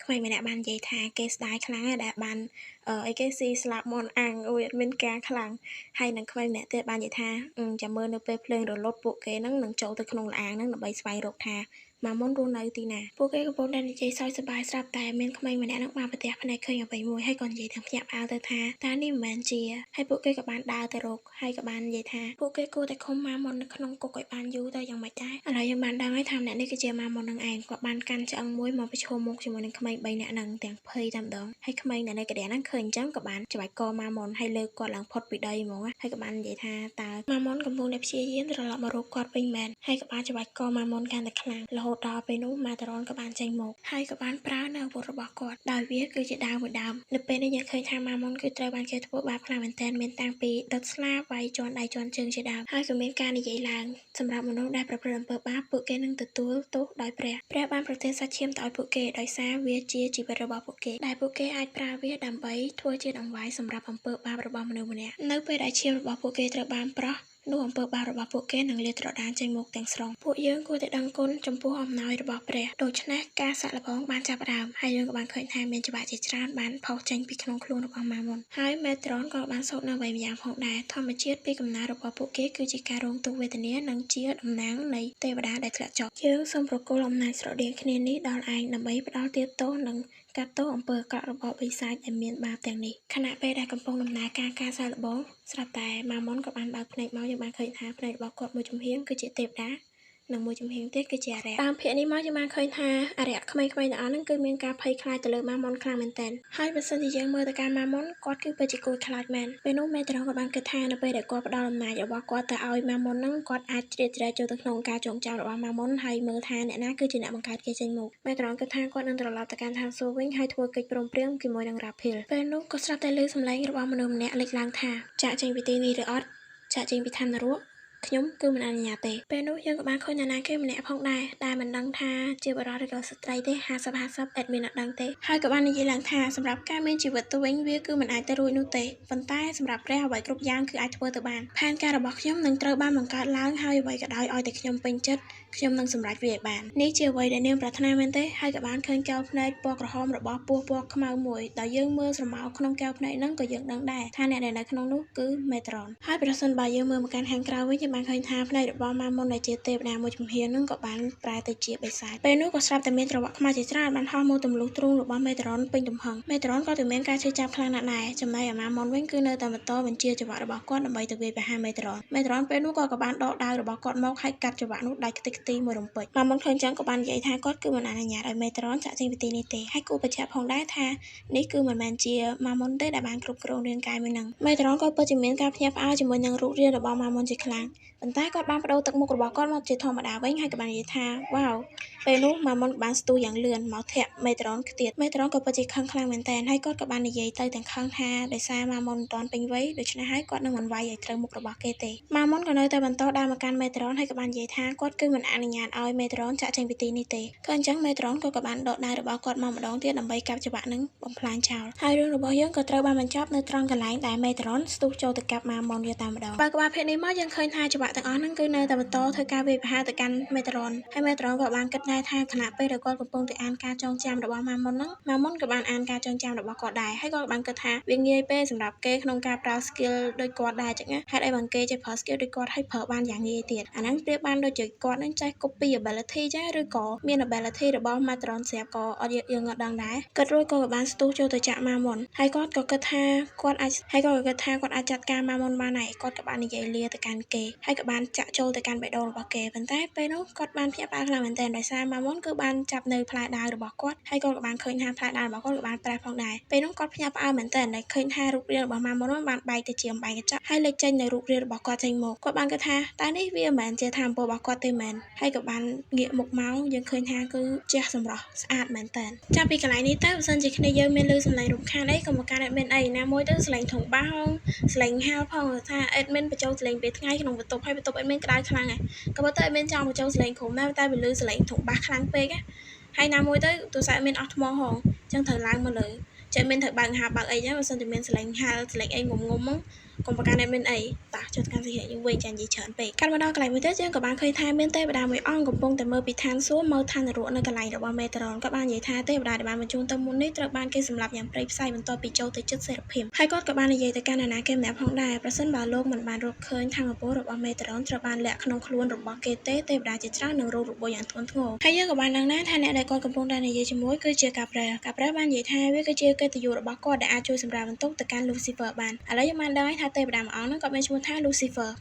ក្មេងម្នាក់បាននិយាយថាគេស្ដាយខ្លាំងណាស់ដែលបានអីគេស៊ីស្លាប់មន់អាំងអូយអត់មានការខ្លាំងហើយនឹងក្មេងម្នាក់ទៀតបាននិយាយថាចាំមើលនៅពេលភ្លើងរលត់ពួកគេនឹងចូលទៅក្នុងឡានហ្នឹងដើម្បីស្វែងរកថាម៉ាមុនរស់នៅទីណាពួកគេកំពុងតែនិយាយសើចសប្បាយស្រាប់តែមានក្មេងម្នាក់ហ្នឹងបានប្រទះភ្នែកឃើញអ្វីមួយហើយក៏និយាយទាំងភ្ញាក់ផ្អើលទៅថាតើនេះមិនមែនជាហើយពួកគេក៏បានដើរទៅរកហើយក៏បាននិយាយថាពួកគេគួរតែឃុំម៉ាមុននៅក្នុងគុកឲ្យបានយូរទៅយ៉ាងម៉េចដែរឥឡូវយើងបានដឹងហើយថាម្នាក់នេះគឺជាម៉ាមុននឹងឯងគាត់បានកាន់ឆ្អឹងមួយមកប្រឈមមុខជាមួយនឹងក្មេង3នាក់ហ្នឹងទាំងភ័យតែម្ដងហើយក្មេងដែលនៅកណ្ដាលហ្នឹងឃើញអញ្ចឹងក៏បានច្បាច់កម៉ាមុនហើយលើកគាត់ឡើងផុតពីដីហ្មងហើយក៏បាននិយាយថាតើម៉ាមុនកំពុងតែព្យាយាមត្រឡប់មករកគាត់វិញមែនហើយក៏បានច្បាច់កម៉ាមុនកាន់តែខ្លាំងរហូតដល់ពេលនោះម៉ាតារ៉នក៏បានចេញមកហើយក៏បានប្រើនៅអាវុធរបស់គាត់ដោយវាគឺជាដាវមួយដើមនៅពេលនេះយើងឃើញថាម៉ាមុនគឺត្រូវបានគេធ្វើបាបខ្លាំងមែនទែនមានតាំងពីដុតស្លាវាយជន់ដៃជន់ជើងជាដើមហើយក៏មានការនិយាយឡើងសម្រាប់មនុស្សដែលប្រព្រឹត្តអំពើបាបពួកគេនឹងទទួលទោសដោយព្រះបានប្រទានសាច់ឈាមទៅឲ្យពួកគេដោយសារវាជាជីវិតរបស់ពួកគេដែលពួកគេអាចប្រើវាដើម្បីធ្វើជាដង្វាយសម្រាប់អំពើបាបរបស់មនុស្សម្នាក់នៅពេលដែលឈាមរបស់ពួកគេត្រូវបានប្រោះនោះអំពើបាបរបស់ពួកគេនឹងលាតត្រដាងចេញមកទាំងស្រុងពួកយើងគួរតែដឹងគុណចំពោះអំណោយរបស់ព្រះដូច្នេះការសាក់លបងបានចាប់ផ្ដើមហើយយើងក៏បានឃើញថាមានច្បាប់ជាច្រើនបានផុសចេញពីក្នុងខ្លួនរបស់ម៉ាមុនហើយមេត្រុនក៏បានសូត្រនៅអ្វីម្យ៉ាងផងដែរធម្មជាតិពីកំណើតរបស់ពួកគេគឺជាការរងទុក្ខវេទនានិងជាតំណាងនៃទេវតាដែលធ្លាក់ចុះយើងសូមប្រគល់អំណាចស្រដៀងគ្នានេះដល់ឯងដើម្បីផ្ដល់ទាបទោសនិងកាត់ទោសអំពើអាក្រក់របស់បិសាចដែលមានបាបទាំងនេះខណៈពេលដែលកំពុងដំណើរការសាកល្បងស្រាប់តែម៉ាមុនក៏បានបើកភ្នែកមកយើងបានឃើញថាភ្នែករបស់គាត់មួយចំហៀងគឺជាទេវតានិងមួយចំហៀងទៀតគឺជាអារក្សតាមភាគនេះមកយើងបានឃើញថាអារក្សក្មេងៗទាំងអស់ហ្នឹងគឺមានការភ័យខ្លាចទៅលើម៉ាមុនខ្លាំងមែនទែនហើយបើសិនជាយើងមើលទៅកាន់ម៉ាមុនគាត់គឺពិតជាគួរខ្លាចមែនពេលនោះមេតារ៉នក៏បានគិតថានៅពេលដែលគាត់ផ្ដល់អំណាចរបស់គាត់ទៅឲ្យម៉ាមុនហ្នឹងគាត់អាចជ្រៀតជ្រែកចូលទៅក្នុងការចងចាំរបស់ម៉ាមុនហើយមើលថាអ្នកណាគឺជាអ្នកបង្កើតគេចេញមកមេតារ៉នគិតថាគាត់នឹងត្រឡប់ទៅកាន់ឋានសួគ៌វិញហើយធ្វើកិច្ចព្រមព្រៀងជាមួយនឹងរ៉ាភីលពេលនោះក៏ស្រាប់តែឮសំឡេងរបស់មនុស្សម្នាក់លេចឡើងថាចាក់ចេញពីទីនេះឬអត់ចាក់ចេញពីឋាននរក ខ្ញុំគឺមិនអនុញ្ញាតទេពេលនោះយើងក៏បានឃើញនរណាគេម្នាក់ផងដែរដែលមិនដឹងថាជាបុរសឬក៏ស្ត្រីទេ50 admin អត់ដឹងទេហើយក៏បាននិយាយឡើងថាសម្រាប់ការមានជីវិតទៅវិញវាគឺមិនអាចទៅរួចនោះទេប៉ុន្តែសម្រាប់ព្រះអ្វីគ្រប់យ៉ាងគឺអាចធ្វើទៅបានផែនការរបស់ខ្ញុំនឹងត្រូវបានបង្កើតឡើងហើយអ្វីក៏ដោយឲ្យតែខ្ញុំពេញចិត្តខ្ញុំនឹងសម្រេចវាឲ្យបាននេះជាអ្វីដែលនាងប្រាថ្នាមែនទេហើយក៏បានឃើញកែវភ្នែកពណ៌ក្រហមរបស់ពស់ពណ៌ខ្មៅមួយដោយយើងមើលស្រមោលក្នុងកែវភ្នែកហ្នឹងក៏យើងដឹងដែរថាអ្នកដែលនៅក្នុងនោះគឺមេត្រុនហើយប្រសិនបើយើងមើលមកកាន់ខាងក្រៅវិញយើងបានឃើញថាភ្នែករបស់ម៉ាមុនដែលជាទេវតាមួយជំហានហ្នឹងក៏បានប្រែទៅជាបិសាចពេលនោះក៏ស្រាប់តែមានត្រវក់ខ្មៅជាច្រើនបានហោះមកទម្លុះទ្រូងរបស់មេត្រុនពេញទំហឹងមេត្រុនក៏ទៅមានការឈឺចាប់ខ្លាំងណាស់ដែរចំណែកឯម៉ាមុនវិញគឺនៅតែបន្តបញ្ជាចង្វាក់របស់គាត់ដើម្បីទៅវាយប្រហារមេត្រុនពេលនោះក៏បានដកដាវរបស់គាត់មកហើយកាត់ចង្វាក់នោះដាច់ខ្ទេចខ្ទីមួយរំពេចម៉ាមុនឃើញចឹងក៏បាននិយាយថាគាត់គឺមិនអនុញ្ញាតឲ្យមេត្រុនចាក់ចេញពីទីនេះទេហើយគូបញ្ជាក់ផងដែរថានេះគឺមិនមែនជាម៉ាមុនទេដែលបានគ្រប់គ្រងរាងកាយមួយនឹងមេត្រុនក៏ពិតជាមានការភ្ញាក់ផ្អើលជាមួយនឹងរូបរាងរបស់ម៉ាមុនជាខ្លាំងប៉ុន្តែគាត់បានបដូរទឹកមុខរបស់គាត់មកជាធម្មតាវិញហើយក៏បាននិយាយថាវ៉ាវពេលនោះម៉ាមុនបានស្ទុះយ៉ាងលឿនមកធាក់មេត្រុនខ្ទៀតមេត្រុនក៏ពិតជាខឹងខ្លាំងមែនទែនហើយគាត់ក៏បាននិយាយទៅទាំងខឹងថាដោយសារម៉ាមុនមិនទាន់ពេញវ័យដូច្នេះហើយគាត់នឹងមិនវាយឲ្យត្រូវមុខរបស់គេទេម៉ាមុនក៏នៅតែបន្តដើរមកកាន់មេត្រុនហើយក៏បាននិយាយថាគាត់គឺមិនអនុញ្ញាតឲ្យមេត្រុនចាក់ចេញពីទីនេះទេក៏អញ្ចឹងមេត្រុនក៏បានដកដៃរបស់គាត់មកម្ដងទៀតដើម្បីកាប់ចង្វាក់នឹងបំផ្លាញចោលហើយរឿងរបស់យើងក៏ត្រូវបានបញ្ចប់នៅត្រង់កន្លែងដែលមេត្រុនស្ទុះចូលទៅកាប់ម៉ាមុនវាតែម្ដងបើក្បាលភាគនេះមកយើងឃើញថាចង្វាក់ទាំងអស់ហ្នឹងគឺនៅតែបន្តធ្វើការវាយប្រហារទៅកាន់មេត្រុនហើយមេត្រុនក៏បានគិតដែរថាខណៈពេលដែលគាត់កំពុងតែអានការចងចាំរបស់ម៉ាមុនហ្នឹងម៉ាមុនក៏បានអានការចងចាំរបស់គាត់ដែរហើយគាត់បានគិតថាវាងាយពេកសម្រាប់គេក្នុងការប្រើ skill ដូចគាត់ដែរចឹងណាហេតុអីបើគេចេះប្រើ skill ដូចគាត់ហើយប្រើបានយ៉ាងងាយទៀតអាហ្នឹងប្រៀបបានដូចជាគាត់នឹងចេះ copy ability ចឹងឬក៏មាន ability របស់ Matron ស្រាប់ក៏អត់យើងអត់ដឹងដែរគិតរួចក៏បានស្ទុះចូលទៅចាក់ម៉ាមុនហើយគាត់ក៏គិតថាគាត់អាចចាត់ការម៉ាមុនបានហើយគាត់ក៏បាននិយាយលាទៅកាន់គេហើយក៏បានចាក់ចូលទៅកាន់បេះដូងរបស់គេប៉ុន្តែពេលនោះគាត់បានភ្ញាក់ផ្អើលខ្លាំងមែនទែនដោយសារម៉ាមុនគឺបានចាប់នៅផ្លែដាវរបស់គាត់ហើយគាត់ក៏បានឃើញថាផ្លែដាវរបស់គាត់ក៏បានប្រេះផងដែរពេលនោះគាត់ភ្ញាក់ផ្អើលមែនទែនដែលឃើញថារូបរាងរបស់ម៉ាមុនបានបែកទៅជាអំបែងកញ្ចក់ហើយលេចចេញនៅរូបរាងរបស់គាត់ចេញមកគាត់បានគិតថាតែនេះវាមិនមែនជាថាមពលរបស់គាត់ទេមែនហើយក៏បានងាកមុខមកយើងឃើញថាគឺជះសម្រស់ស្អាតមែនទែនចាប់ពីកន្លែងនេះទៅបើសិនជាគ្នាយើងមានឮសំឡេងរំខានអីក៏មកកាន់ admin អីណាមួយទៅសំឡេងធំបាសសំឡេងហាលផងថា admin បញ្ចូលសំឡេងពេលថ្ងៃក្នុងបន្ទប់ហើយបន្ទប់ admin ក្តៅខ្លាំងហើយក៏បើទៅ admin ចង់បញ្ចូលសំឡេងក្រុមដែរតែវាឮសំឡេងធំបាសខ្លាំងពេកហើយណាមួយទៅទូរស័ព្ទ admin អស់ថ្មហងអញ្ចឹងត្រូវឡើងមកលើចេះមានត្រូវបើកអីចឹងបើសិនជាមានសំឡេងហាលសំឡេងអីងុំហ្នឹងកុំប្រកាន់ admin អីតោះចុះកាន់សិហយើងវិញចានិយាយច្រើនពេកកាត់មកដល់កន្លែងមួយទៀតយើងក៏បានឃើញថាមានទេវតាមួយអង្គកំពុងតែមើលពីឋានសួគ៌មកឋាននរកនៅកន្លែងរបស់មេត្រុនក៏បាននិយាយថាទេវតាដែលបានបញ្ជូនទៅមុននេះត្រូវបានគេសម្លាប់យ៉ាងព្រៃផ្សៃបន្ទាប់ពីចូលទៅជិតសេរីភាពហើយគាត់ក៏បាននិយាយទៅកាន់នរណាគេម្នាក់ផងដែរប្រសិនបើលោកមិនបានរកឃើញថាមពលរបស់មេត្រុនត្រូវបានលាក់ក្នុងខ្លួនរបស់គេទេវតាជាច្រើននឹងរងរបួសយ៉ាងធ្ងន់ធ្ងរហើយយើងក៏បានដឹងដែរថាអ្នកដែលគាត់កំពុងតែនិយាយជាមួយគឺជាកាប្រែបាននិយាយថាវាគឺជាកិត្តិយសរបស់គាត់ដែលអាចជួយសម្រាលបន្ទុកទៅកាន់ Lucifer បានឥឡូវយើងបានដឹងហើយថាទេវតាមួយអង្គហ្នឹងគាត់មានឈ្មោះថា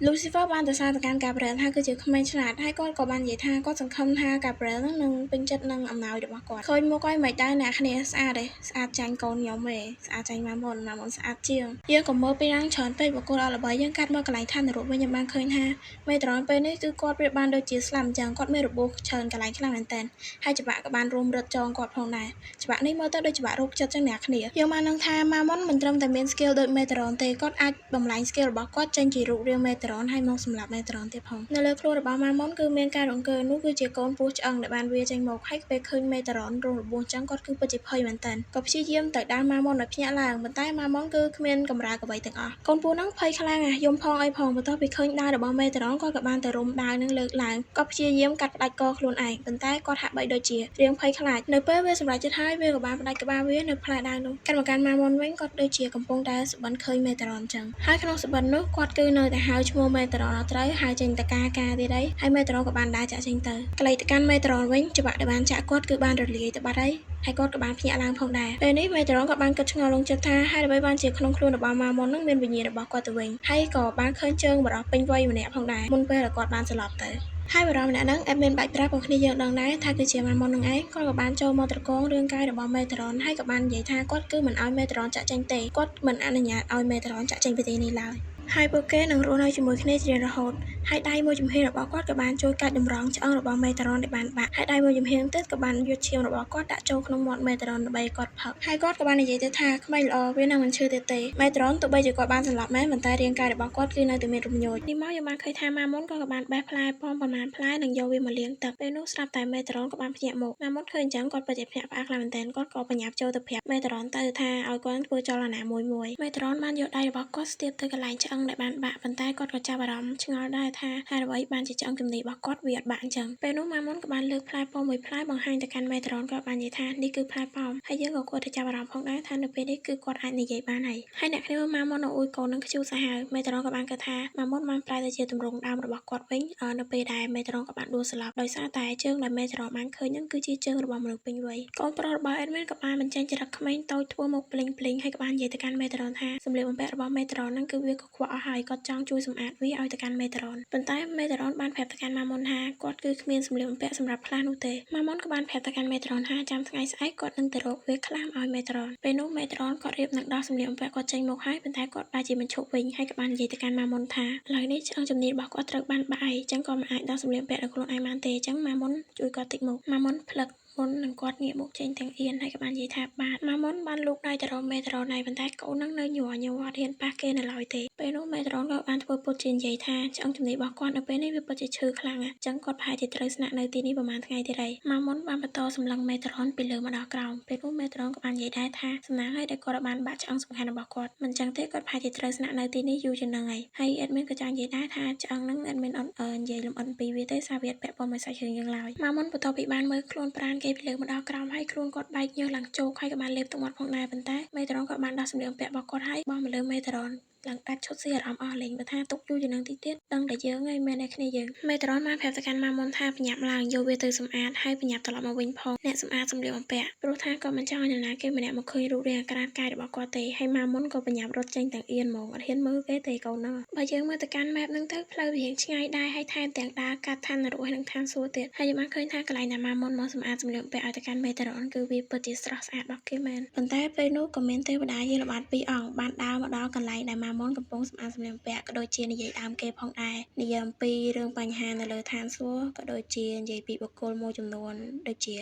Lucifer បានទៅសារទៅកាន់ Gabriel ថាគឺជាក្មេងឆ្លាតហើយគាត់ក៏បាននិយាយថាគាត់សង្ឃឹមថា Gabriel ហ្នឹងនឹងពេញចិត្តនឹងអំណោយរបស់គាត់ឃើញមកហើយមិនដែរអ្នកគ្នាស្អាតទេស្អាតចាញ់កូនខ្ញុំទេស្អាតចាញ់ម៉ាមុនស្អាតជាងយើងក៏មើលពីរងច្រើនពេកបុគ្គលអត់ល្បីយើងកាត់មកកន្លែងឋាននរកវិញយើងបានឃើញថាមេត្រុនពេលនេះគឺគាត់ប្រៀបបានដូចជាស្លាប់អញ្ចឹងគាត់មានរបួសច្រើនកន្លែងខ្លាំងមែនតើហើយច្បាក់ក៏បានរួមរត់ចងគាត់ផងដែរច្បាក់នេះមើលទៅដូចច្បាក់រោគចិត្តចឹងអ្នកគ្នាយើងបានដឹងថាម៉ាមុនមិនត្រឹមតែមាន skill ដូចមេត្រុនទេគាត់អាចបំលែង skill របស់គាត់ចេញជារូបរាងមេត្រុនហើយមកសម្លាប់មេត្រុនទៀតផងនៅលើខ្លួនរបស់ម៉ាមុនគឺមានការរង្គើនោះគឺជាកូនពស់ឆ្អឹងដែលបានវាចេញមកហើយពេលឃើញមេត្រុនរងរបួសចឹងគាត់គឺពិតជាភ័យមែនតើក៏ព្យាយាមទៅដាល់ម៉ាមុនឲ្យភ្ញាក់ឡើងប៉ុន្តែម៉ាមុនគឺគ្មានកម្រើកអ្វីទាំងអស់កូនពស់ហ្នឹងភ័យខ្លាំងយំផងអីផងបន្ទាប់ពីឃើញដាវរបស់មេត្រុនគាត់ក៏បានទៅរុំដាវនឹងលើកឡើងក៏ព្យាយាមកាត់ផ្ដាច់កខ្លួនឯងប៉ុន្តែគាត់ហាក់បីដូចជារៀងភ័យខ្លាចនៅពេលវាសម្រេចចិត្តហើយវាក៏បានផ្ដាច់ក្បាលវានៅផ្លែដាវនោះកាត់មកកាន់ម៉ាមុនវិញគាត់ដូចជាកំពុងតែសុបិនឃើញមេត្រុនចឹងហើយក្នុងសុបិននោះគាត់គឺនៅតែហៅឈ្មោះមេត្រុនអត់ត្រូវហើយចេញតការទៀតអីហើយមេត្រុនក៏បានដើរចាក់ចេញទៅកលៃទៅកាន់មេត្រុនវិញច្បាក់ដែលបានចាក់គាត់គឺបានរលាយទៅបាត់ហើយគាត់ក៏បានភ្ញាក់ឡើងផងដែរពេលនេះមេត្រុនក៏បានគិតឆ្ងល់លងចិត្តថាហេតុអ្វីបានជាក្នុងខ្លួនរបស់ម៉ាមុននឹងមានវិញ្ញាណរបស់គាត់ទៅវិញហើយក៏បានឃើញជើងបរិសុទ្ធពេញវ័យម្នាក់ផងដែរមុនពេលដែលគាត់បានស្លាប់ទៅហើយបរិសុទ្ធម្នាក់ហ្នឹងអត់មានបាច់ប្រាប់ផងគ្នាយើងដឹងដែរថាគឺជាម៉ាមុននឹងឯងគាត់ក៏បានចូលមកត្រកងរឿងកាយរបស់មេត្រុនហើយក៏បាននិយាយថាគាត់គឺមិនឲ្យមេត្រុនចាក់ចេញទេគាត់មិនអនុញ្ញាតឲ្យមេត្រុនចាក់ចេញពីទីនេះឡើយ ហើយពួកគេនឹងរស់នៅជាមួយគ្នាជារៀងរហូតហើយដៃមួយជំហានរបស់គាត់ក៏បានជួយកាច់តម្រង់ឆ្អឹងរបស់មេតារ៉ុនដែលបានបាក់ហើយដៃមួយជំហានទៀតក៏បានយកឈាមរបស់គាត់ដាក់ចូលក្នុងមាត់មេតារ៉ុនដើម្បីគាត់ផឹកហើយគាត់ក៏បាននិយាយទៅថាក្មេងល្អវានឹងមិនឈឺទៀតទេមេតារ៉ុនទោះបីជាគាត់បានសម្លាប់មែនប៉ុន្តែរាងកាយរបស់គាត់គឺនៅតែមានរំញោចនេះមកយើងបានឃើញថាម៉ាមុនក៏បានបេះផ្លែប៉ោមប្រមាណផ្លែនិងយកវាមកលាងទឹកពេលនោះស្រាប់តែមេតារ៉ុនក៏បានភ្ញាក់មកម៉ាមុនឃើញអញ្ចឹងគាត់ពិតជាភ្ញាក់ផ្អើលខ្លាំងមែនទែនគាត់ក៏បញ្ញាប់ចូលទៅប្រាប់មេតារ៉ុនទៅថាឲ្យគាត់ធ្វើចលនាមួយមេតារ៉ុនបានយកដៃរបស់គាត់ស្ទាបទៅកន្លែងឆ្អឹងដែលបានបាក់ប៉ុន្តែគាត់ក៏ចាប់អារម្មណ៍ឆ្ងល់ដែរថាហេតុអ្វីបានជាឆ្អឹងចំណីរបស់គាត់វាអត់បាក់អញ្ចឹងពេលនោះម៉ាមុនក៏បានលើកផ្លែប៉ោមមួយផ្លែបង្ហាញទៅកាន់មេតារ៉ុនគាត់បាននិយាយថានេះគឺផ្លែប៉ោមហើយយើងក៏គួរតែចាប់អារម្មណ៍ផងដែរថានៅពេលនេះគឺគាត់អាចនិយាយបានហើយអ្នកគ្នាម៉ាមុនអួយកូននឹងខ្ជូតសាហាវមេតារ៉ុនក៏បានគិតថាម៉ាមុនបានប្រែទៅជាទម្រង់ដើមរបស់គាត់វិញនៅពេលដែលមេតារ៉ុនក៏បានដួលស្លាប់ដោយសារតែជើងដែលមេតារ៉ុនបានឃើញនឹងគឺជាជើងរបស់មនុស្សពេញវ័យកូនប្រុសរបស់អេដមីនក៏បានបញ្ចេញចរិតក្មេងតូចធ្វើមកភ្លេងហើយក៏បាននិយាយទៅកាន់មេតារ៉ុនថាសម្លៀកបំពាក់របស់មេតារ៉ុននឹងគឺវាកខ្វក់អស់ហើយគាត់ចង់ជួយសម្អាតវាឲ្យទៅកាន់មេតារ៉ុនប៉ុន្តែមេតារ៉ុនបានប្រាប់ទៅកាន់ម៉ាមុនថាគាត់គឺគ្មានសម្លៀកបំពាក់សម្រាប់ខ្លះនោះទេម៉ាមុនក៏បានប្រាប់ទៅកាន់មេតារ៉ុនថាចាំថ្ងៃស្អែកគាត់នឹងទៅរកវាខ្លះឲ្យមេតារ៉ុនពេលនោះមេតារ៉ុនគាត់រៀបនឹងដោះសម្លៀកបំពាក់គាត់ចេញមកហើយប៉ុន្តែគាត់បែរជាមិនឈប់វិញហើយក៏បាននិយាយទៅកាន់ម៉ាមុនថាឥឡូវនេះឆ្អឹងជំនីរបស់គាត់ត្រូវបានបាក់ហើយអញ្ចឹងគាត់មិនអាចដោះសម្លៀកបំពាក់ដោយខ្លួនឯងបានទេអញ្ចឹងម៉ាមុនជួយគាត់តិចមកម៉ាមុនផ្លឹកមុននឹងគាត់ងាកមកចេញទាំងអៀនហើយក៏បាននិយាយថាបាទម៉ាមុនបានលូកដៃទៅរកមេតារ៉ុនហើយប៉ុន្តែកូននឹងនៅញ័រអត់ហ៊ានប៉ះគេនៅឡើយទេពេលនោះមេតារ៉ុនក៏បានធ្វើពុតជានិយាយថាឆ្អឹងជំនីរបស់គាត់នៅពេលនេះវាពិតជាឈឺខ្លាំងអញ្ចឹងគាត់ប្រហែលជាត្រូវស្នាក់នៅទីនេះប្រហែលថ្ងៃទៀតហើយម៉ាមុនបានបន្តសម្លឹងមេតារ៉ុនពីលើមកដល់ក្រោមពេលនោះមេតារ៉ុនក៏បាននិយាយដែរថាសំណាងហើយដែលគាត់បានបាក់ឆ្អឹងសំខាន់របស់គាត់មិនអញ្ចឹងទេគាត់ប្រហែលជាត្រូវស្នាក់នៅទីនេះយូរជាងនឹងហើយអេដមីនក៏ចង់និយាយដែរថាឆ្អឹងនឹងអេដមីនអត់និយាយលម្អិតពីវាទេសារវាអត់ពាក់ព័ន្ធមួយសាច់រឿងយើងឡើយម៉ាមុនបន្ទាប់ពីបានមើលខ្លួនប្រាណគេពីលើមកដល់ក្រោមហើយខ្លួនគាត់បែកញើសឡើងជោកហើយក៏បានលេបទឹកមាត់ផងដែរប៉ុន្តែមេតារ៉ុនក៏បានដោះសម្លៀកបំពាក់របស់គាត់ហើយបោះមកលើមេតារ៉ុនឡើងដាច់ឈុតស៊ីអារម្មណ៍អស់លេងបើថាទុកយូរជាងនឹងទីទៀតដឹងតែយើងហើយមែនតែគ្នាយើងមេតារ៉ុនបានប្រាប់ទៅកាន់ម៉ាមុនថាបញ្ញាប់ឡើងយកវាទៅសម្អាតហើយបញ្ញាប់ត្រឡប់មកវិញផងអ្នកសម្អាតសម្លៀកបំពាក់ព្រោះថាគាត់មិនចង់ឲ្យនរណាគេម្នាក់មកឃើញរូបរាងអាក្រាតកាយរបស់គាត់ទេហើយម៉ាមុនក៏បញ្ញាប់រត់ចេញទាំងអៀនមកអត់ហ៊ានមើលគេទេកូននោះបើយើងមើលទៅកាន់ map ហ្នឹងទៅផ្លូវវារៀងឆ្ងាយដែរហើយថែមទាំងដើរកាត់ឋាននរកហើយនឹងឋានសួគ៌ទៀតហើយយើងបានឃើញថាកន្លែងណាម៉ាមុនមកសម្អាតសម្លៀកបំពាក់ឲ្យទៅកាន់មេតារ៉ុនគឺវាពិតជាស្រស់ស្អាតរបស់គេមែនប៉ុន្តែពេលនោះក៏មានទេវតាយាយល្បាត2អង្គបានដើរមកដល់កន្លែងដែលម៉ាមុនកំពុងសម្អាតសម្លៀកបំពាក់ក៏ដូចជានិយាយដើមគេផងដែរនិយាយអំពីរឿងបញ្ហានៅលើឋានសួគ៌ក៏ដូចជានិយាយពីបុគ្គលមួយចំនួនដូចជា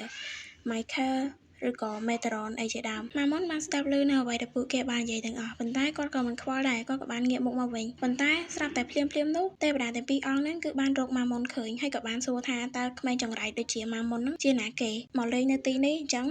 Michael ឬក៏មេតារ៉ុនអីជាដើមម៉ាមុនបានស្ដាប់ឮនៅអ្វីដែលពួកគេបាននិយាយទាំងអស់ប៉ុន្តែគាត់ក៏មិនខ្វល់ដែរគាត់ក៏បានងាកមុខមកវិញប៉ុន្តែស្រាប់តែភ្លាមនោះទេវតាទាំងពីរអង្គហ្នឹងគឺបានរកម៉ាមុនឃើញហើយក៏បានសួរថាតើក្មេងចង្រៃដូចជាម៉ាមុនហ្នឹងជាណាគេមកលេងនៅទីនេះអញ្ចឹង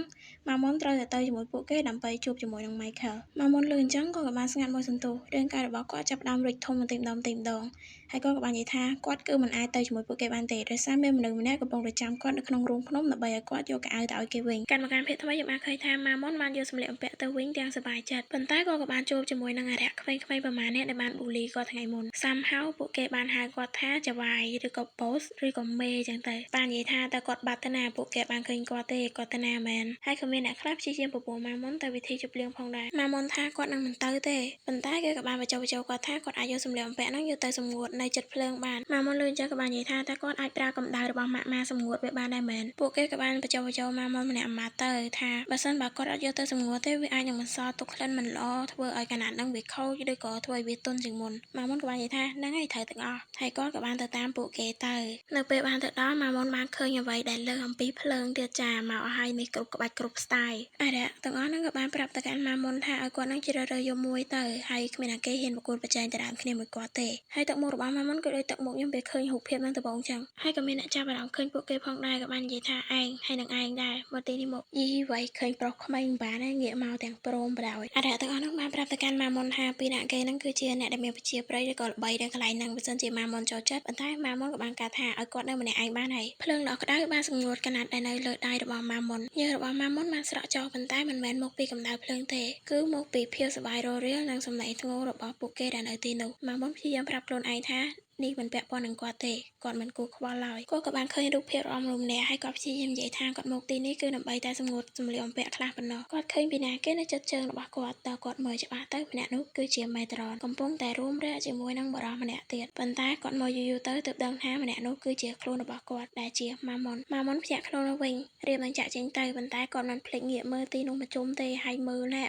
ម៉ាមុនត្រូវទៅជាមួយពួកគេដើម្បីជួបជាមួយនឹង Michael ម៉ាមុនលឺអញ្ចឹងក៏បានស្ងាត់មួយសន្ទុះរាងកាយរបស់គាត់ចាប់ផ្ដើមរីកធំបន្តិចម្ដងហើយគាត់ក៏បាននិយាយថាគាត់គឺមិនអាចទៅជាមួយពួកគេបានទេដោយសារមានមនុស្សម្នាក់កំពុងតែចាំគាត់នៅក្នុងរូងភ្នំដើម្បីឲ្យគាត់យកកៅអៅទៅឲ្យគេវិញកម្មការភាគថ្មីយើងបានឃើញថាម៉ាមុនបានយកសម្លៀកបំពាក់ទៅវិញទាំងសប្បាយចិត្តប៉ុន្តែគាត់ក៏បានជួបជាមួយនឹងអារក្សក្មេងៗប្រមាណអ្នកដែលបានប៊ូលីគាត់ថ្ងៃមុនsomehowពួកគេបានហៅគាត់ថាចវាយឬក៏ boss ឬក៏មេអញ្ចឹងទៅបាននិយាយថាតើគាត់បាត់ទៅណាពួកគេបានឃើញគាត់ទេគាត់ទៅណាមែនហើយក៏មានអ្នកខ្លះព្យាយាមពពោះម៉ាមុនទៅវិធីជប់លៀងផងដែរម៉ាមុនថាគាត់នឹងមិនទៅទេប៉ុន្តែគេក៏បានបញ្ចុះបញ្ចូលគាត់ថាគាត់អាចយកសម្លៀកបំពាក់ហ្នឹងយកទៅសម្ងួតនៅចិត្តភ្លើងបានម៉ាមុនលឺអញ្ចឹងក៏បាននិយាយថាតើគាត់អាចប្រើកម្ដៅរបស់ម៉ាក់ម៉ាសម្ងួតវាបានដែរមែនពួកគេក៏បានបញ្ចុះបញ្ចូលម៉ាមុនម្នាក់ម៉ាត់ទៅថាបើសិនបើគាត់អត់យកទៅសម្ងួតទេវាអាចនឹងបន្សល់ទុកក្លិនមិនល្អធ្វើឲ្យកណាត់ហ្នឹងវាខូចឬក៏ធ្វើឲ្យវាទន់ជាងមុនម៉ាមុនក៏បាននិយាយថាហ្នឹងហើយត្រូវទាំងអស់ហើយគាត់ក៏បានទៅតាមពួកគេទៅនៅពេលបានទៅដល់ម៉ាមុនបានឃើញអ្វីដែលលើសអំពីភ្លើងទៀតចាមកឲ្យហើយនេះគ្រប់ក្បាច់គ្រប់ style អរៈទាំងអស់ហ្នឹងក៏បានប្រាប់ទៅកាន់ម៉ាមុនថាឲ្យគាត់នឹងជ្រើសរើសយកមួយទៅហើយគ្មានអ្នកគេហ៊ានប្រកួតប្រជែងដណ្ដើមគ្នាមួយគាត់ទេហើយទឹកមុខរបស់ម៉ាមុនក៏ដូចទឹកមុខខ្ញុំពេលឃើញរូបភាពហ្នឹងដំបូងចឹងហើយក៏មានអ្នកចាប់អារម្មណ៍ឃើញពួកគេផងដែរក៏បាននិយាយថាឯងហើយនឹងឯងដែរមកទីនេះមកយីវ៉ៃឃើញប្រុសក្មេងបានហើយងាកមកទាំងព្រមបដ ாய் អរៈទាំងអស់ហ្នឹងបានប្រាប់ទៅកាន់ម៉ាមុនថាពីអ្នកគេហ្នឹងគឺជាអ្នកដែលមានវិជ្ជាប្រិយឬក៏ល្បីនៅកន្លែងហ្នឹងបើសិនជាម៉ាមុនចូលចិត្តប៉ុន្តែម៉ាមុនក៏បានកាថាឲ្យគាត់នៅម្នាក់ឯងបានហើយភ្លើងដ៏ក្តៅបានសម្ងួតកណាត់ដែលនៅលើដៃរបស់ម៉ាមុនញើសរបស់ម៉ាមុនបានស្រក់ចុះប៉ុន្តែមិនមែនមកពីកម្ដៅភ្លើងទេគឺមកពីភាពសប្បាយរស់រាយនិងសម្លេងធ្ងររបស់ពួកគេដែលនៅទីនោះម៉ាមុនព្យាយាមប្រាប់ខ្លួនឯងថា នេះមិនពាក់ព័ន្ធនឹងគាត់ទេគាត់មិនគួរខ្វល់ឡើយគាត់ក៏បានឃើញរូបភាពរបស់មនុស្សម្នាក់ហើយគាត់ព្យាយាមនិយាយថាគាត់មកទីនេះគឺដើម្បីតែសម្ងួតសម្លៀកបំពាក់ខ្លះប៉ុណ្ណោះគាត់ឃើញពីណាគេនៅជិតជើងរបស់គាត់តើគាត់មើលច្បាស់ទៅម្នាក់នោះគឺជាមេត្រុនកំពុងតែរួមរយៈជាមួយនឹងបរិសម្នាក់ទៀតប៉ុន្តែគាត់មើលយូរទៅទើបដឹងថាម្នាក់នោះគឺជាខ្លួនរបស់គាត់ដែលជាម៉ាមុនភ្ញាក់ខ្លួនទៅវិញរៀបនឹងចាក់ចេញទៅប៉ុន្តែគាត់មិនភ្លេចងាកមើលទីនោះមកជុំទេហើយមើលណា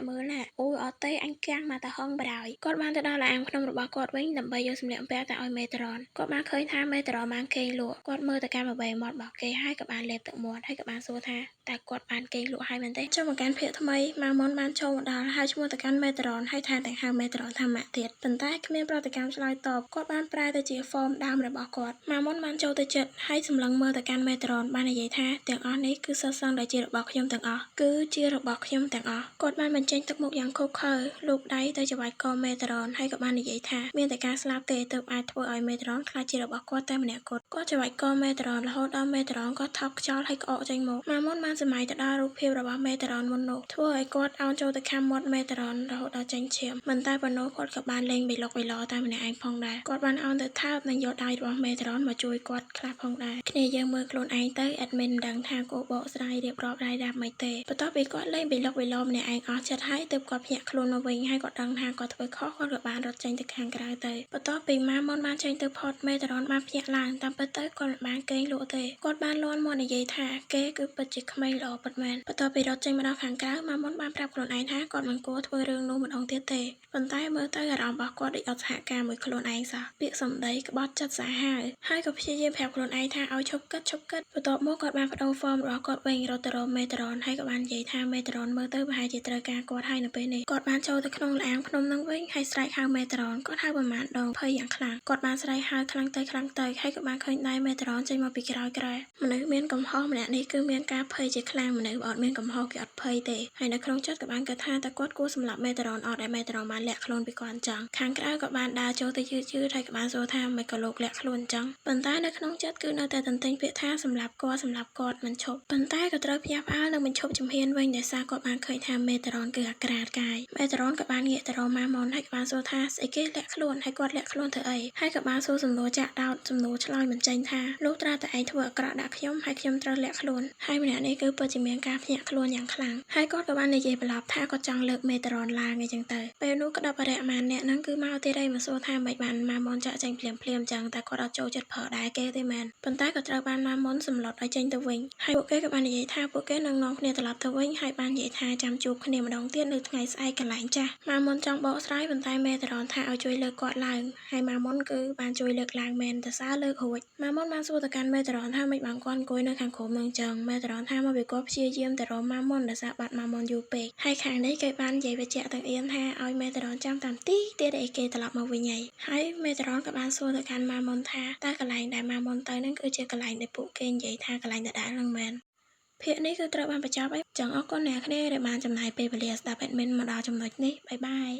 អូយអត់ទេអញកាំងមកទៅហងបដ ாய் គាត់បានទៅដល់អាងភ្នំរបស់គាត់វិញដើម្បីយកសម្លៀកបំពាក់ទៅឲ្យមេត្រុនគាត់បានឃើញថាមេត្រុនបានគេងលក់គាត់មើលទៅកាន់បបេមាត់របស់គេហើយក៏បានលេបទឹកមាត់ហើយក៏បានសួរថាតើគាត់បានគេងលក់ហើយមែនទេចុះមកកាន់ភាគថ្មីម៉ាមុនបានចូលមកដល់ហើយឈ្មោះទៅកាន់មេត្រុនហើយថែមទាំងហៅមេត្រុនថាម៉ាក់ទៀតប៉ុន្តែគ្មានប្រតិកម្មឆ្លើយតបគាត់បានប្រែទៅជាហ្វមដើមរបស់គាត់ម៉ាមុនបានចូលទៅជិតហើយសម្លឹងមើលទៅកាន់មេត្រុនបាននិយាយថាទាំងអស់នេះគឺសុទ្ធសឹងតែជារបស់ខ្ញុំទាំងអស់គឺជារបស់ខ្ញុំទាំងអស់គាត់បានបញ្ចេញទឹកមុខយ៉ាងឃោរឃៅលោកដៃទៅច្របាច់កមេត្រុនហើយក៏បាននិយាយថាមានតែការស្លាប់ទេទើបអាចធ្វើឲ្យមេត្រុនខ្លាចជារបស់គាត់តែម្នាក់គត់គាត់ច្របាច់កមេត្រុនរហូតដល់មេត្រុនគាត់ថប់ខ្យល់ហើយក្អកចេញមកម៉ាមុនបានសម័យទៅដល់រូបភាពរបស់មេត្រុនមុននោះធ្វើឲ្យគាត់អោនចូលទៅខាំមាត់មេត្រុនរហូតដល់ចេញឈាមមិនតែប៉ុណ្ណោះគាត់ក៏បានលេងបិលុកបិលតែម្នាក់ឯងផងដែរគាត់បានអោនទៅថើបនិងយកដៃរបស់មេត្រុនមកជួយគាត់ខ្លះផងដែរគ្នាយើងមើលខ្លួនឯងទៅអេដមីនមិនដឹងថាគោបកស្រាយរៀបរាប់រាយរាប់មិនទេបន្ទាប់ពីគាត់លេងបិលុកបិលម្នាក់ឯងអស់ចិត្តហើយទើបគាត់ភ្ញាក់ខ្លួនមកវិញហើយគាត់ដឹងថាគាត់ធ្វើខុសគាត់ក៏បានរត់ចេញទៅខាងក្រៅទៅបន្ទាប់ពីម៉ាមុនបានចេញទៅផុតមេត្រុនបានភ្ញាក់ឡើងតាមពិតទៅគាត់មិនបានគេងលក់ទេគាត់បានលាន់មាត់និយាយថាគេគឺពិតជាក្មេងល្អពិតមែនបន្ទាប់ពីរត់ចេញមកដល់ខាងក្រៅម៉ាមុនបានប្រាប់ខ្លួនឯងថាគាត់មិនគួរធ្វើរឿងនោះម្ដងទៀតទេប៉ុន្តែមើលទៅអារម្មណ៍របស់គាត់ដូចអត់សហការមួយខ្លួនឯងសោះពាក្យសម្ដីក្បត់ចិត្តសាហាវហើយក៏ព្យាយាមប្រាប់ខ្លួនឯងថាឲ្យឈប់គិតបន្ទាប់មកគាត់បានបដូរហ្វមរបស់គាត់វិញរត់ទៅរកមេត្រុនហើយក៏បាននិយាយថាមេត្រុនមើលទៅប្រហែលជាត្រូវការគាត់ហើយនៅពេលនេះគាត់បានចូលទៅក្នុងលាងភ្នំនឹងវិញហើយស្រែកហៅមេត្រុនគាត់ហៅប្រមាណដងភ័យយ៉ាងខ្លាំងគាត់បានស្រែកហៅខ្លាំងទៅហើយក៏បានឃើញដៃមេត្រុនចេញមកពីក្រោយក្រែមនុស្សមានកំហុសម្នាក់នេះគឺមានការភ័យជាខ្លាំងមនុស្សអត់មានកំហុសគេអត់ភ័យទេហើយនៅក្នុងចិត្តក៏បានគិតថាតើគាត់គួរសម្លាប់មេត្រុនអត់ដែលមេត្រុនបានលាក់ខ្លួនពីគាត់អញ្ចឹងខាងក្រៅក៏បានដើរចូលទៅយឺតហើយក៏បានសួរថាមិនក៏លោកលាក់ខ្លួនអញ្ចឹងប៉ុន្តែនៅក្នុងចិត្តគឺនៅតែទន្ទិញពាក្យថាសម្លាប់គាត់មិនឈប់ប៉ុន្តែក៏ត្រូវភ្ញាក់ផ្អើលនិងបញ្ឈប់ជំហានវិញដោយសារគាត់បានឃើញថាមេត្រុនគឺអាក្រាតកាយមេត្រុនក៏បានងាកទៅរកម៉ាមុនហើយក៏បានសួរថាស្អីគេលាក់ខ្លួនហើយគាត់លាក់ខ្លួនធ្វើអីហើយក៏បានសួរសំណួរចាក់ដោតសំណួរឆ្លើយមិនចេញថាលោកត្រាតែឯងធ្វើអាក្រក់ដាក់ខ្ញុំហើយខ្ញុំត្រូវលាក់ខ្លួនហើយម្នាក់នេះគឺពិតជាមានការភ្ញាក់ខ្លួនយ៉ាងខ្លាំងហើយគាត់ក៏បាននិយាយបន្លប់ថាគាត់ចង់លើកមេត្រុនឡើងអីចឹងទៅពេលនោះក្តាប់អរិយម៉ានអ្នកហ្នឹងគឺមកទៀតហើយមកសួរថាមិនបានម៉ាមុនចាក់ចេញភ្លាមចឹងតែគាត់អត់ចូលចិត្តប្រើដែរគេទេមែនប៉ុន្តែក៏ត្រូវបានម៉ាមុនសម្លុតឲ្យចេញទៅវិញហើយពួកគេក៏បាននិយាយថាពួកគេនឹងនាំគ្នាត្រឡប់ទៅវិញហើយបាននិយាយថាចាំជួបគ្នាម្ដងទៀតនៅថ្ងៃស្អែកកន្លែងចាស់ម៉ាមុនចង់បកស្រាយប៉ុន្តែមេត្រុនថាឲ្យជួយលើកគាត់ឡើងហើយម៉ាមុនគឺបានជួយលើកឡើងមែនតែសើលើករួចម៉ាមុនបានសួរទៅកាន់មេត្រុនថាមិនបានគាត់អង្គុយនៅខាងក្រោមនឹងចឹងមេត្រុនថាមកពីគាត់ព្យាយាមទៅរកម៉ាមុនដោយសារបាត់ម៉ាមុនយូរពេកហើយខាងនេះគេបាននិយាយបញ្ជាក់ទាំងអៀនថាឲ្យមេត្រុនចាំតាមទីទៀតអីគេត្រឡប់មកវិញហើយមេត្រុនក៏បានសួរទៅកាន់ម៉ាមុនថាតើកន្លែងដែលម៉ាមុនទៅនឹងគឺជាកន្លែងដែលពួកគេនិយាយថាកន្លែងដដែលនឹងមែនភាគនេះគឺត្រូវបានបញ្ចប់ហើយចឹងអរគុណអ្នកគ្នាដែលបានចំណាយពេលវេលាស្ដាប់ admin មកដល់ចំណុចនេះបាយ